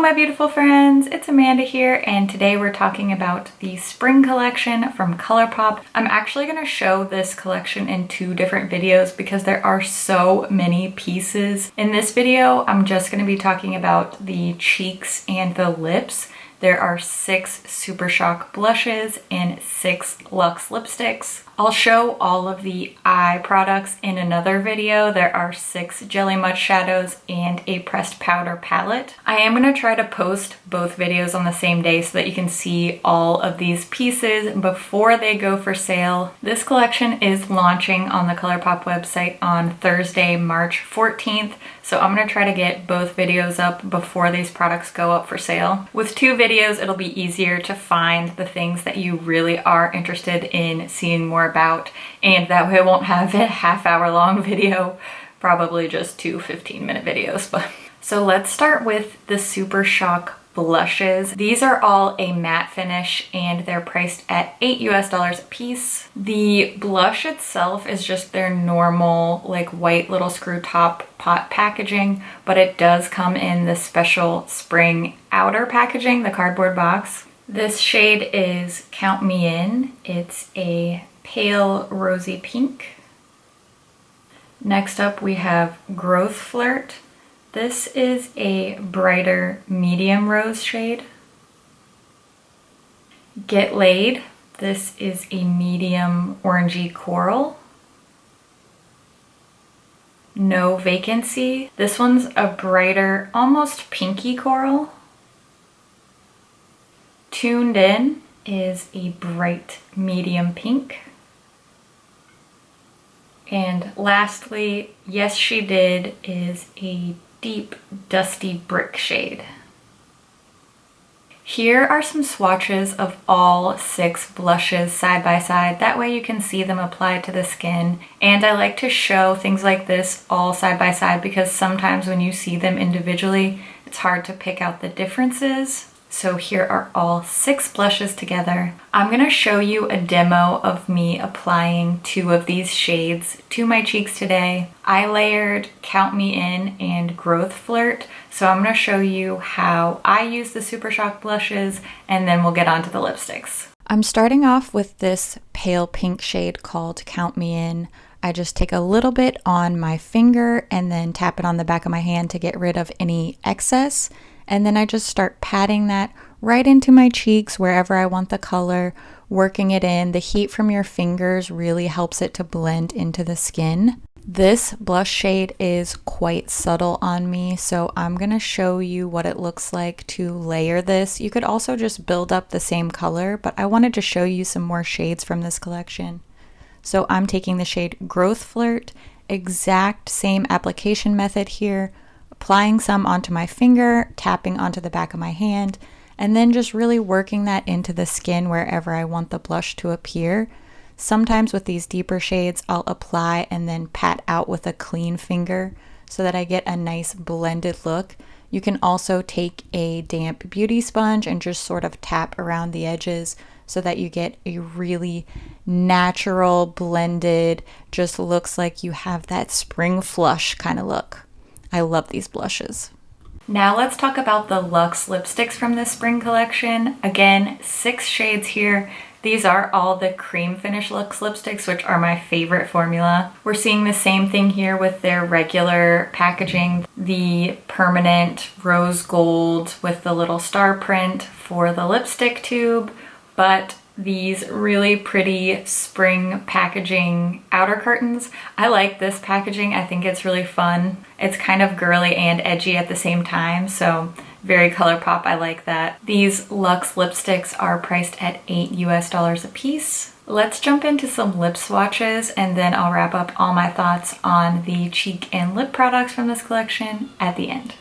my beautiful friends, it's Amanda here, and today we're talking about the spring collection from ColourPop. I'm actually going to show this collection in two different videos because there are so many pieces. In this video, I'm just going to be talking about the cheeks and the lips. There are 6 Super Shock blushes and 6 Lux lipsticks. I'll show all of the eye products in another video. There are 6 Jelly Mud shadows and a pressed powder palette. I am going to try to post both videos on the same day so that you can see all of these pieces before they go for sale. This collection is launching on the ColourPop website on Thursday, March 14th. So I'm going to try to get both videos up before these products go up for sale. With 2 videos, it'll be easier to find the things that you really are interested in seeing more about, and that way I won't have a half-hour long video, probably just 2 15-minute videos. But so let's start with the Super Shock blushes. These are all a matte finish and they're priced at $8 a piece. The blush itself is just their normal like white little screw top pot packaging, but it does come in the special spring outer packaging, the cardboard box. This shade is Count Me In. It's a pale rosy pink. Next up we have Growth Flirt. This is a brighter medium rose shade. Get Laid. This is a medium orangey coral. No Vacancy. This one's a brighter, almost pinky coral. Tuned In is a bright medium pink. And lastly, Yes She Did is a deep dusty brick shade. Here are some swatches of all 6 blushes side by side. That way you can see them applied to the skin. And I like to show things like this all side by side because sometimes when you see them individually, it's hard to pick out the differences. So here are all 6 blushes together. I'm gonna show you a demo of me applying 2 of these shades to my cheeks today. I layered Count Me In and Growth Flirt. So I'm gonna show you how I use the Super Shock blushes and then we'll get on to the lipsticks. I'm starting off with this pale pink shade called Count Me In. I just take a little bit on my finger and then tap it on the back of my hand to get rid of any excess. And then I just start patting that right into my cheeks wherever I want the color, working it in. The heat from your fingers really helps it to blend into the skin. This blush shade is quite subtle on me, so I'm gonna show you what it looks like to layer this. You could also just build up the same color, but I wanted to show you some more shades from this collection. So I'm taking the shade Growth Flirt, exact same application method here, applying some onto my finger, tapping onto the back of my hand, and then just really working that into the skin wherever I want the blush to appear. Sometimes with these deeper shades, I'll apply and then pat out with a clean finger so that I get a nice blended look. You can also take a damp beauty sponge and just sort of tap around the edges so that you get a really natural, blended, just looks like you have that spring flush kind of look. I love these blushes. Now let's talk about the Lux lipsticks from this spring collection. Again, 6 shades here. These are all the cream finish Lux lipsticks, which are my favorite formula. We're seeing the same thing here with their regular packaging. The permanent rose gold with the little star print for the lipstick tube, but these really pretty spring packaging outer curtains. I like this packaging. I think it's really fun. It's kind of girly and edgy at the same time, so very ColourPop. I like that. These Lux lipsticks are priced at $8 a piece. Let's jump into some lip swatches and then I'll wrap up all my thoughts on the cheek and lip products from this collection at the end.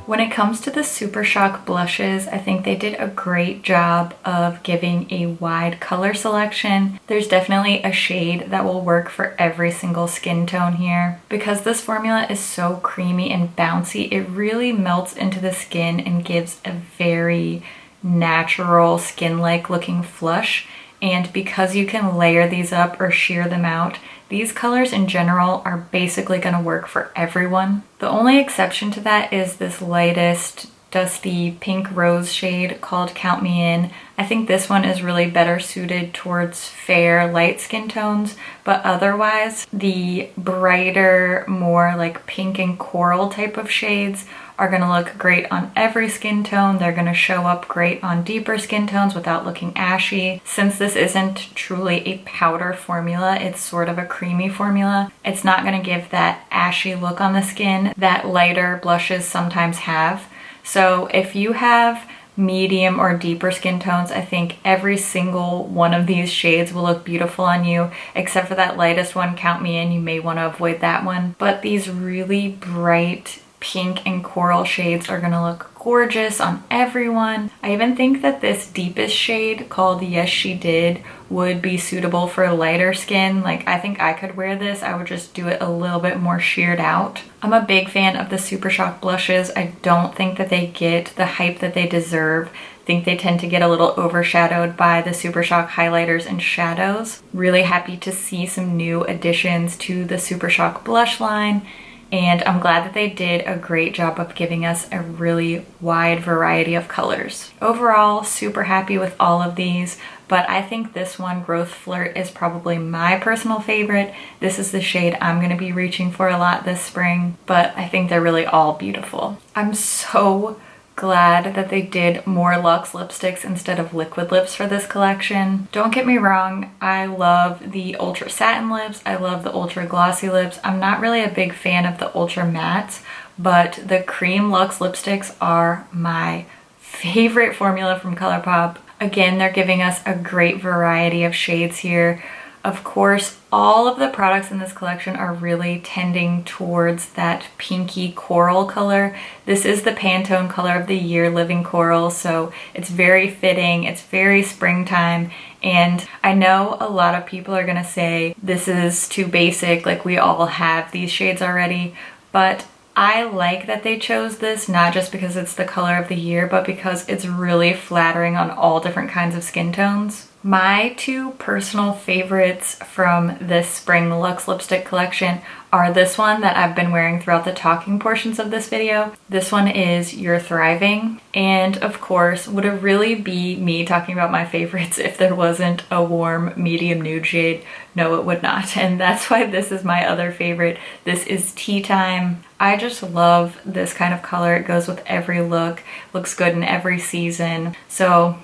When it comes to the Super Shock blushes, I think they did a great job of giving a wide color selection. There's definitely a shade that will work for every single skin tone here. Because this formula is so creamy and bouncy, it really melts into the skin and gives a very natural skin-like looking flush. And because you can layer these up or sheer them out, these colors in general are basically going to work for everyone. The only exception to that is this lightest dusty pink rose shade called Count Me In. I think this one is really better suited towards fair light skin tones, but otherwise the brighter, more like pink and coral type of shades are going to look great on every skin tone. They're going to show up great on deeper skin tones without looking ashy. Since this isn't truly a powder formula, it's sort of a creamy formula, it's not going to give that ashy look on the skin that lighter blushes sometimes have. So if you have medium or deeper skin tones, I think every single one of these shades will look beautiful on you, except for that lightest one, Count Me In. You may want to avoid that one. But these really bright pink and coral shades are gonna look gorgeous on everyone. I even think that this deepest shade called Yes She Did would be suitable for lighter skin. Like, I think I could wear this. I would just do it a little bit more sheared out. I'm a big fan of the Super Shock blushes. I don't think that they get the hype that they deserve. I think they tend to get a little overshadowed by the Super Shock highlighters and shadows. Really happy to see some new additions to the Super Shock blush line. And I'm glad that they did a great job of giving us a really wide variety of colors. Overall, super happy with all of these, but I think this one, Growth Flirt, is probably my personal favorite. This is the shade I'm gonna be reaching for a lot this spring, but I think they're really all beautiful. I'm so glad that they did more Lux lipsticks instead of liquid lips for this collection. Don't get me wrong, I love the ultra satin lips, I love the ultra glossy lips. I'm not really a big fan of the ultra mattes, but the cream Lux lipsticks are my favorite formula from ColourPop. Again, they're giving us a great variety of shades here. Of course, all of the products in this collection are really tending towards that pinky coral color. This is the Pantone color of the year, Living Coral, so it's very fitting, it's very springtime, and I know a lot of people are gonna say this is too basic, like we all have these shades already, but I like that they chose this, not just because it's the color of the year, but because it's really flattering on all different kinds of skin tones. My two personal favorites from this spring Lux lipstick collection are this one that I've been wearing throughout the talking portions of this video. This one is You're Thriving. And of course, would it really be me talking about my favorites if there wasn't a warm medium nude shade? No, it would not. And that's why this is my other favorite. This is Tea Time. I just love this kind of color. It goes with every look, looks good in every season. So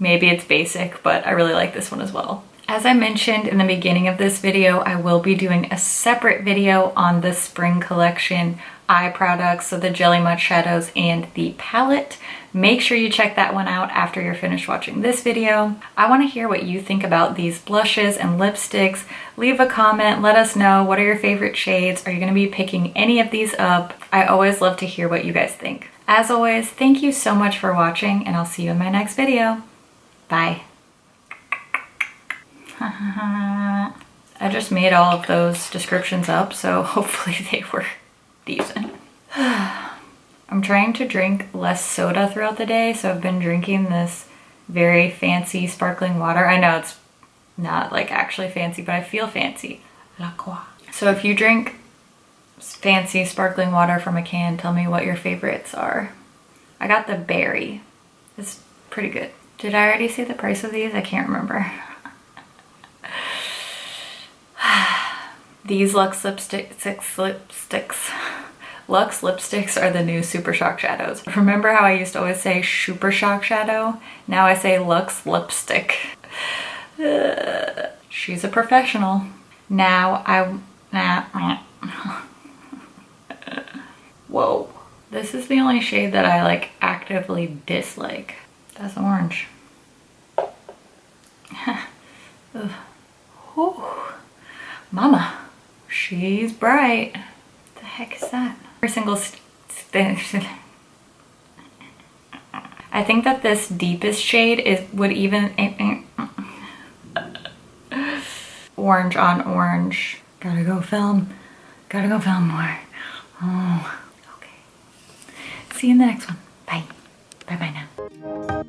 maybe it's basic, but I really like this one as well. As I mentioned in the beginning of this video, I will be doing a separate video on the spring collection eye products, so the Jelly Much shadows and the palette. Make sure you check that one out after you're finished watching this video. I want to hear what you think about these blushes and lipsticks. Leave a comment, let us know what are your favorite shades. Are you going to be picking any of these up? I always love to hear what you guys think. As always, thank you so much for watching, and I'll see you in my next video. Bye. I just made all of those descriptions up, so hopefully they were decent. I'm trying to drink less soda throughout the day, so I've been drinking this very fancy sparkling water. I know it's not like actually fancy, but I feel fancy. L'Aqua. So if you drink fancy sparkling water from a can, tell me what your favorites are. I got the berry. It's pretty good. Did I already say the price of these? I can't remember. These Lux lipsticks. Lux lipsticks are the new Super Shock shadows. Remember how I used to always say Super Shock shadow? Now I say Lux lipstick. She's a professional. Whoa. This is the only shade that I like actively dislike. That's orange. Ooh. Mama, she's bright. What the heck is that? Every single I think that this deepest shade would even, orange on orange. Gotta go film more. Oh, okay. See you in the next one. Bye. Bye-bye now.